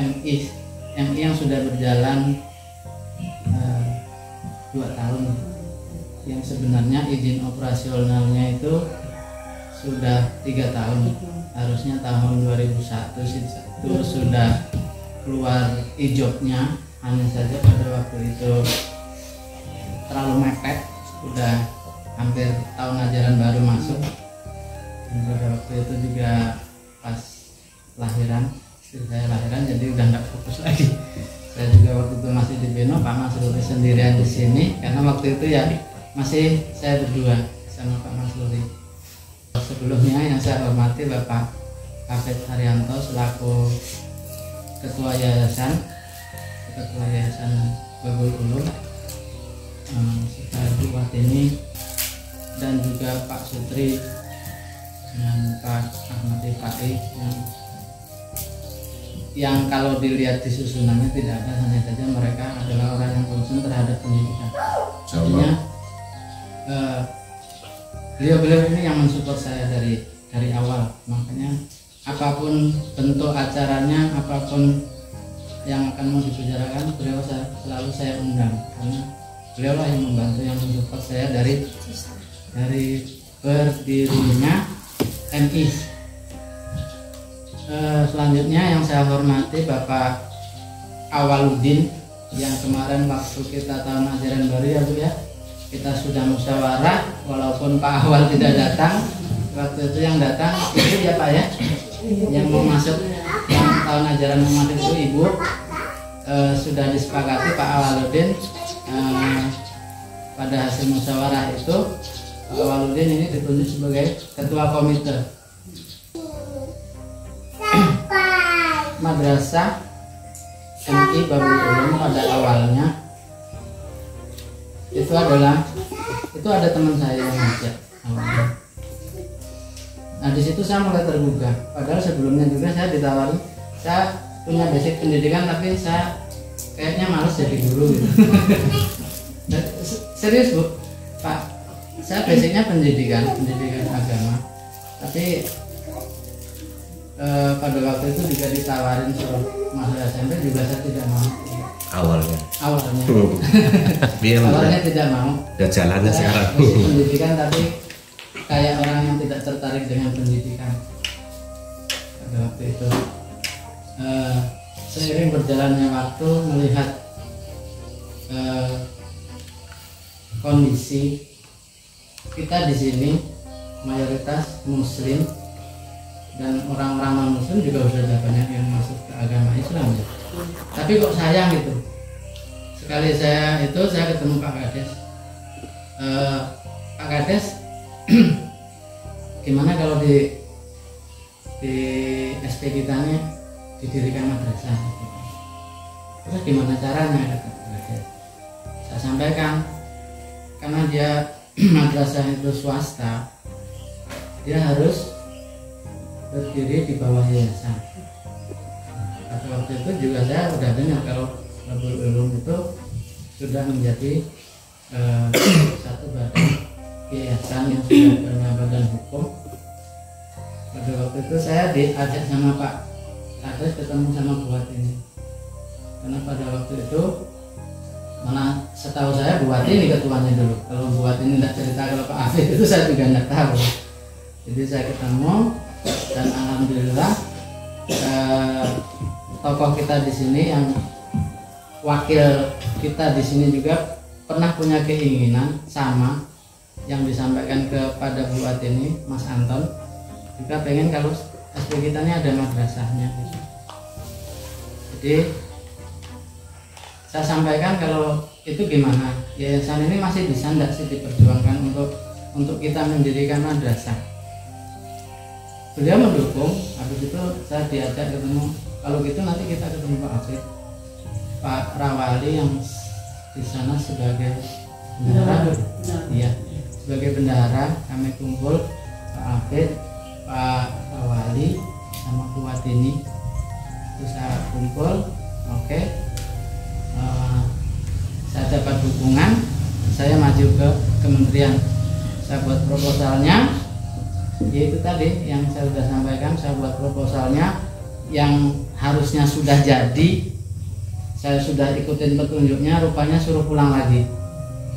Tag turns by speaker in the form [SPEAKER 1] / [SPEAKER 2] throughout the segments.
[SPEAKER 1] MI yang sudah berjalan 2 tahun, yang sebenarnya izin operasionalnya itu sudah 3 tahun, harusnya tahun 2001 itu sudah keluar ijobnya, hanya saja pada waktu itu terlalu mepet, sudah hampir tahun ajaran baru masuk, dan pada waktu itu juga pas istri saya lahiran, jadi udah nggak fokus lagi. Saya juga waktu itu masih di Beno, Pak Mas Luri sendirian di sini, karena waktu itu ya masih saya berdua sama Pak Mas Luri. Sebelumnya yang saya hormati Bapak Hafid Haryanto selaku Ketua Yayasan Babul Ulum, Ibu Watini, dan juga Pak Sutri dan Pak Ahmad Ifai yang kalau dilihat di susunannya tidak ada, hanya saja mereka adalah orang yang concern terhadap pendidikan. Artinya beliau ini yang mensupport saya dari awal, makanya apapun bentuk acaranya, apapun yang akan mau dibicarakan, beliau selalu saya undang, karena beliau lah yang membantu, yang mensupport saya dari berdirinya MI. Selanjutnya yang saya hormati Bapak Awaludin, yang kemarin waktu kita tahun ajaran baru ya Bu ya, kita sudah musyawarah, walaupun Pak Awal tidak datang waktu itu, yang datang Ibu ya Pak ya, yang mau masuk yang tahun ajaran mau masuk itu Ibu. Sudah disepakati Pak Awaludin, pada hasil musyawarah itu Pak Awaludin ini ditunjuk sebagai ketua komite Madrasah MI Babul Ulum. Pada awalnya itu ada teman saya yang ngajak awalnya. Nah di situ saya mulai tergugah, padahal sebelumnya juga saya ditawari, saya punya basic pendidikan tapi saya kayaknya malas jadi guru gitu. Serius Bu, Pak, saya basicnya pendidikan agama, tapi pada waktu itu juga ditawarin suruh masuk SMP, juga saya tidak mau awalnya awalnya tidak mau.
[SPEAKER 2] Dan jalannya sekarang
[SPEAKER 1] pendidikan tapi kayak orang yang tidak tertarik dengan pendidikan pada waktu itu. Seiring berjalannya waktu, melihat kondisi kita di sini mayoritas Muslim, dan orang-orang non-Muslim juga sudah banyak yang masuk ke agama Islam ya. Tapi kok sayang gitu, sekali saya ketemu Pak Kades, Pak Kades gimana kalau di SP kita nih didirikan madrasah gitu. Terus gimana caranya kata Pak Kades. Saya sampaikan, karena dia madrasah itu swasta, dia harus berdiri di bawah yayasan. Pada waktu itu juga saya udah dengar kalau Babul Ulum itu sudah menjadi satu badan yayasan yang sudah punya badan hukum. Pada waktu itu saya diajak sama Pak Kades ketemu sama Buat ini, karena pada waktu itu mana setahu saya Buat ini ketuanya dulu. Kalau Buat ini tidak cerita kalau Pak Afif itu saya juga nggak tahu. Jadi saya ketemu, dan alhamdulillah tokoh kita di sini, yang wakil kita di sini juga pernah punya keinginan sama yang disampaikan kepada Buat ini, Mas Anton, juga pengen kalau SD kita ini ada madrasahnya gitu. Jadi saya sampaikan kalau itu gimana, yayasan ini masih bisa enggak sih diperjuangkan untuk kita mendirikan madrasah. Beliau mendukung. Habis itu saya diajak ketemu, kalau gitu nanti kita ketemu Pak Afid, Pak Rawali yang di sana sebagai bendahara, iya sebagai bendahara. Kami kumpul Pak Afid, Pak Rawali sama Buat ini, terus saya kumpul, oke. Saya dapat dukungan, saya maju ke kementerian, saya buat proposalnya. Yaitu tadi yang saya sudah sampaikan, saya buat proposalnya, yang harusnya sudah jadi, saya sudah ikutin petunjuknya, rupanya suruh pulang lagi.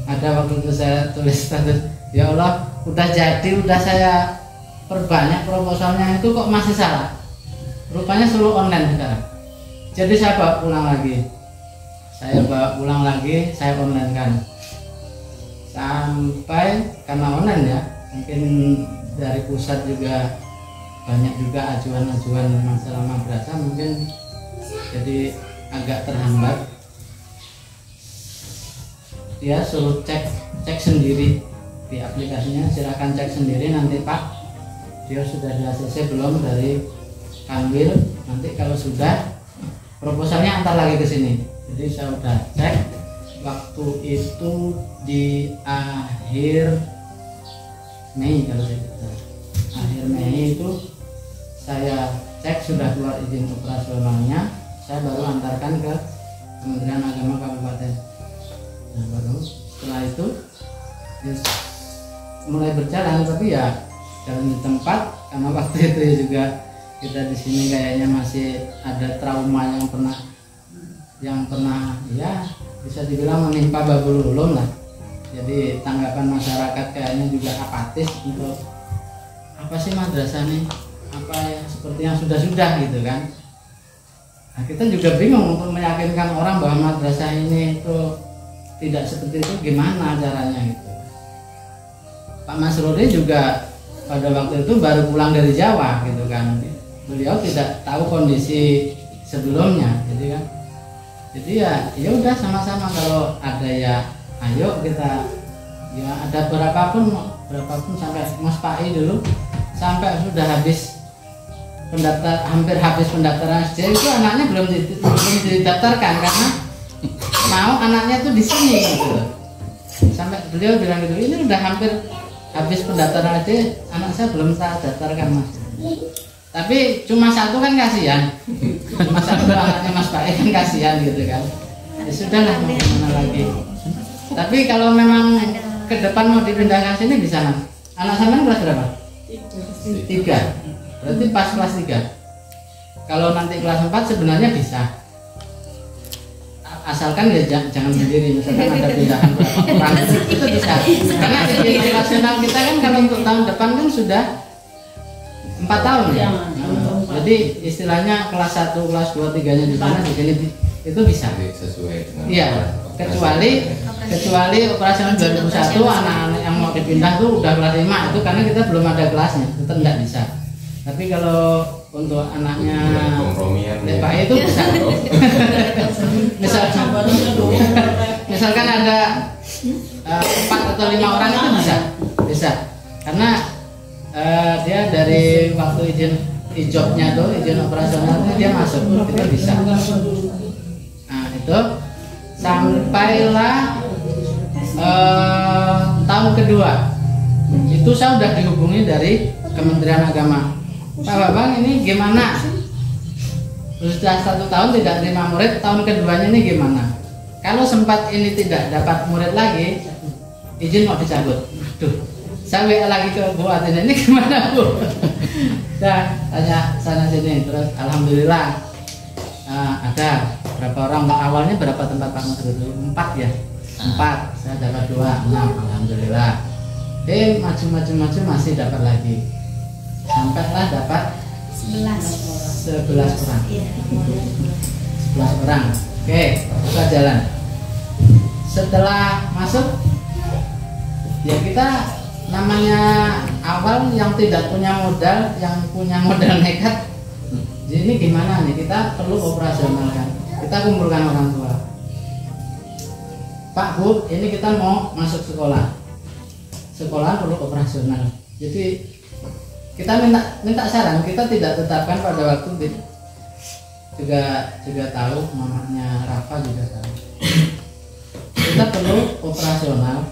[SPEAKER 1] Ada waktu itu saya tulis status, ya Allah, udah jadi, udah saya perbanyak proposalnya, itu kok masih salah. Rupanya suruh online sekarang. Jadi saya bawa pulang lagi. Saya bawa pulang lagi, saya online kan. Sampai karena online ya, mungkin dari pusat juga banyak juga ajuan-ajuan masalah madrasah, mungkin jadi agak terhambat. Dia suruh cek sendiri di aplikasinya, silakan cek sendiri nanti Pak, dia sudah di ACC belum dari Kanwil, nanti kalau sudah proposalnya antar lagi ke sini. Jadi saya udah cek waktu itu di akhir Mei, kalau saya kata akhir Mei itu saya cek sudah keluar izin operasionalnya, saya baru antarkan ke Kementerian Agama Kabupaten. Nah, baru setelah itu mulai berjalan, tapi ya jalan di tempat, karena waktu itu juga kita di sini kayaknya masih ada trauma yang pernah ya bisa dibilang menimpa Babul Ulum lah. Jadi tanggapan masyarakat kayaknya juga apatis untuk apa sih madrasah nih, apa ya seperti yang sudah gitu kan. Nah, kita juga bingung untuk meyakinkan orang bahwa madrasah ini itu tidak seperti itu, gimana caranya gitu. Pak Masruri juga pada waktu itu baru pulang dari Jawa gitu kan, beliau tidak tahu kondisi sebelumnya, jadi ya udah sama-sama, kalau ada ya ayo kita ya ada berapapun sampai Mas Pai dulu sampai sudah habis hampir habis pendaftaran SD itu anaknya belum didaftarkan karena mau anaknya tuh di sini gitu. Sampai beliau bilang gitu, ini udah hampir habis pendaftaran SD, anak saya belum saya daftarkan Mas. Tapi cuma satu kan kasihan, cuma satu anaknya Mas Pak kan kasihan gitu kan. Ya sudahlah, mau gimana lagi. Tapi kalau memang ke depan mau dipindahkan sini bisa Mas. Anak sampean kelas berapa? 3. Berarti pas kelas 3. Kalau nanti kelas 4 sebenarnya bisa. Asalkan ya jangan sendiri, misalkan ada pindahan berapa orang itu bisa. Karena di nasional kita kan kalau untuk tahun depan kan sudah 4 tahun ya. Jadi istilahnya kelas 1, kelas 2, 3-nya di sana, di sini itu bisa. Sesuai dengan iya, kecuali operasional 2001 anak-anak yang mau dipindah tuh udah kelas 5 itu karena kita belum ada kelasnya, itu nggak bisa. Tapi kalau untuk anaknya Pak itu bisa. Misalkan ada 4 atau 5 orang itu bisa. Karena dia dari waktu izin operasional dia masuk, itu bisa. Nah itu sampailah tahun kedua itu saya udah dihubungi dari Kementerian Agama. Pak Babang ini gimana? Sudah 1 tahun tidak terima murid, tahun keduanya ini gimana? Kalau sempat ini tidak dapat murid lagi, izin mau dicabut. Aduh, saya WA lagi ke Bu Atina, ini gimana Bu? Nah, tanya sana sini, terus alhamdulillah ada berapa orang, awalnya berapa tempat Pak Mas dulu? 4 ya? 4, saya dapat 2, 6, alhamdulillah. Maju masih dapat lagi. Sampailah dapat 11 orang. 11 orang. Oke, kita jalan. Setelah masuk, ya kita namanya awal yang tidak punya modal, yang punya modal nekat. Jadi ini gimana nih? Kita perlu operasionalkan. Kita kumpulkan orang tua. Pak Bu, ini kita mau masuk sekolah. Sekolah perlu operasional. Jadi kita minta saran, kita tidak tetapkan pada waktu juga tahu, mamanya Rafa juga tahu. Kita perlu operasional.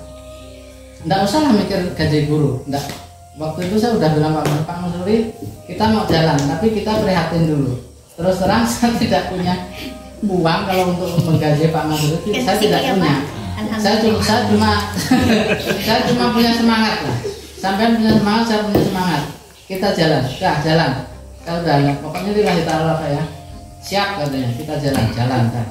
[SPEAKER 1] Nggak usah lah mikir gaji guru, nggak. Waktu itu saya udah bilang Pak Masruri, kita mau jalan, tapi kita prihatin dulu. Terus terang saya tidak punya uang kalau untuk menggaji Pak Masruri, saya tidak punya. Saya cuma punya semangat lah. Sampai punya semangat, saya punya semangat. Kita jalan, jalan. saya udah pokoknya lillahi ta'ala Pak ya, siap katanya kita jalan-jalan kan.